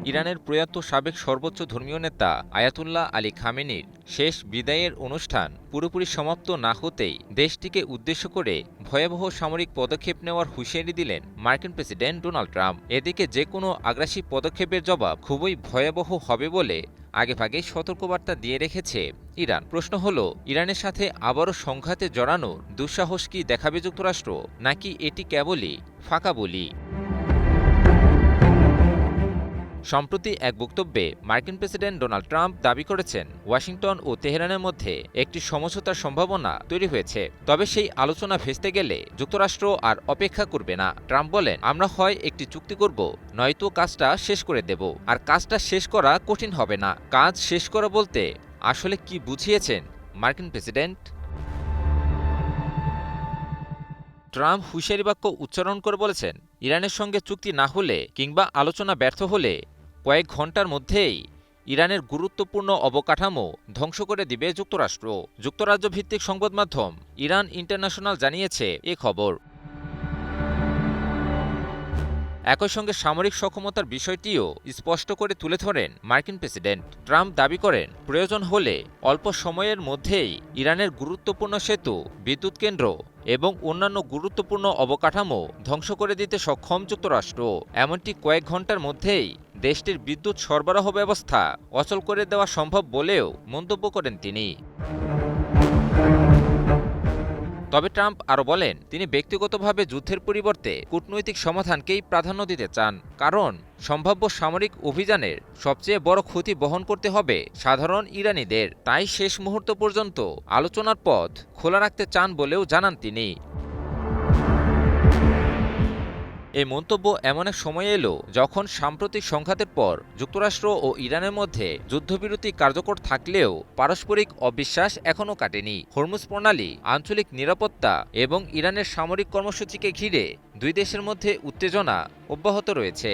ইরানের প্রয়াত সাবেক সর্বোচ্চ ধর্মীয় নেতা আয়াতুল্লাহ আলী খামেনির শেষ বিদায়ের অনুষ্ঠান পুরোপুরি সমাপ্ত না হতেই দেশটিকে উদ্দেশ্য করে ভয়াবহ সামরিক পদক্ষেপ নেওয়ার হুঁশিয়ারি দিলেন মার্কিন প্রেসিডেন্ট ডোনাল্ড ট্রাম্প। এদিকে যে কোনো আগ্রাসী পদক্ষেপের জবাব খুবই ভয়াবহ হবে বলে আগেভাগেই সতর্কবার্তা দিয়ে রেখেছে ইরান। প্রশ্ন হলো, ইরানের সাথে আবারও সংঘাতে জড়ানোর দুঃসাহস কি দেখাবে যুক্তরাষ্ট্র, নাকি এটি কেবলই ফাঁকা বলি? সম্প্রতি এক বক্তব্যে মার্কিন প্রেসিডেন্ট ডোনাল্ড ট্রাম্প দাবি করেছেন ওয়াশিংটন ও তেহরানের মধ্যে একটি সমঝোতার সম্ভাবনা তৈরি হয়েছে, তবে সেই আলোচনা ভেস্তে গেলে যুক্তরাষ্ট্র আর অপেক্ষা করবে না। ট্রাম্প বলেন, আমরা হয় একটি চুক্তি করব, নয়তো কাজটা শেষ করে দেব। আর কাজটা শেষ করা কঠিন হবে না। কাজ শেষ করা বলতে আসলে কি বুঝিয়েছেন মার্কিন প্রেসিডেন্ট? ট্রাম্প হুঁশিয়ারি বাক্য উচ্চারণ করে বলেছেন, ইরানের সঙ্গে চুক্তি না হলে কিংবা আলোচনা ব্যর্থ হলে কয়েক ঘন্টার মধ্যেই ইরানের গুরুত্বপূর্ণ অবকাঠামো ধ্বংস করে দিবে যুক্তরাষ্ট্র। যুক্তরাজ্য ভিত্তিক সংবাদ মাধ্যম ইরান ইন্টারন্যাশনাল জানিয়েছে এ খবর। একই সঙ্গে সামরিক সক্ষমতার বিষয়টিও স্পষ্ট করে তুলে ধরেন মার্কিন প্রেসিডেন্ট। ট্রাম্প দাবি করেন, প্রয়োজন হলে অল্প সময়ের মধ্যেই ইরানের গুরুত্বপূর্ণ সেতু, বিদ্যুৎ কেন্দ্র এবং অন্যান্য গুরুত্বপূর্ণ অবকাঠামো ধ্বংস করে দিতে সক্ষম যুক্তরাষ্ট্র। এমনটি কয়েক ঘন্টার মধ্যেই দেশটির বিদ্যুৎ সরবরাহ ব্যবস্থা অচল করে দেওয়া সম্ভব বলেও মন্তব্য করেন তিনি। তবে ট্রাম্প আরও বলেন, তিনি ব্যক্তিগতভাবে যুদ্ধের পরিবর্তে কূটনৈতিক সমাধানকেই প্রাধান্য দিতে চান, কারণ সম্ভাব্য সামরিক অভিযানের সবচেয়ে বড় ক্ষতি বহন করতে হবে সাধারণ ইরানিদের। তাই শেষ মুহূর্ত পর্যন্ত আলোচনার পথ খোলা রাখতে চান বলেও জানান তিনি। এই মন্তব্য এমন এক সময় এলো যখন সাম্প্রতিক সংঘাতের পর যুক্তরাষ্ট্র ও ইরানের মধ্যে যুদ্ধবিরতি কার্যকর থাকলেও পারস্পরিক অবিশ্বাস এখনও কাটেনি। হরমুজ প্রণালী, আঞ্চলিক নিরাপত্তা এবং ইরানের সামরিক কর্মসূচিকে ঘিরে দুই দেশের মধ্যে উত্তেজনা অব্যাহত রয়েছে।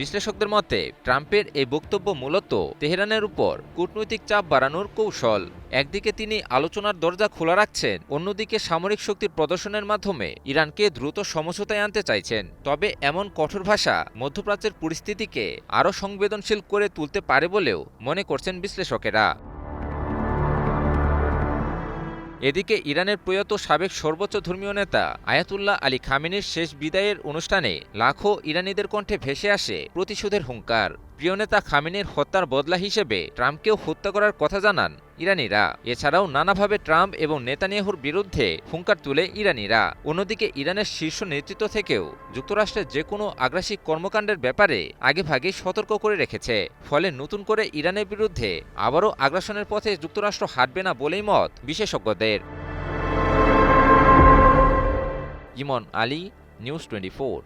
বিশ্লেষকদের মতে ট্রাম্পের এই বক্তব্য মূলত তেহরানের উপর কূটনৈতিক চাপ বাড়ানোর কৌশল। একদিকে তিনি আলোচনার দরজা খোলা রাখছেন, অন্যদিকে সামরিক শক্তির প্রদর্শনের মাধ্যমে ইরানকে দ্রুত সমঝোতায় আনতে চাইছেন। তবে এমন কঠোর ভাষা মধ্যপ্রাচ্যের পরিস্থিতিকে আরও সংবেদনশীল করে তুলতে পারে বলেও মনে করছেন বিশ্লেষকেরা। এদিকে ইরানের প্রয়াত সাবেক সর্বোচ্চ ধর্মীয় নেতা আয়াতুল্লাহ আলী খামেনির শেষ বিদায়ের অনুষ্ঠানে লাখো ইরানিদের কণ্ঠে ভেসে আসে প্রতিশোধের হুঙ্কার। প্রিয় নেতা খামেনির হত্যার বদলা হিসেবে ট্রাম্পকেও হত্যা করার কথা জানান ইরানিরা। এছাড়াও নানাভাবে ট্রাম্প এবং নেতানিয়াহুর বিরুদ্ধে হুঙ্কার তুলে ইরানিরা। অন্যদিকে ইরানের শীর্ষ নেতৃত্ব থেকেও যুক্তরাষ্ট্রের যে কোনো আগ্রাসী কর্মকাণ্ডের ব্যাপারে আগেভাগেই সতর্ক করে রেখেছে। ফলে নতুন করে ইরানের বিরুদ্ধে আবারও আগ্রাসনের পথে যুক্তরাষ্ট্র হাঁটবে না বলেই মত বিশেষজ্ঞদের। ইমন আলী, নিউজ 24।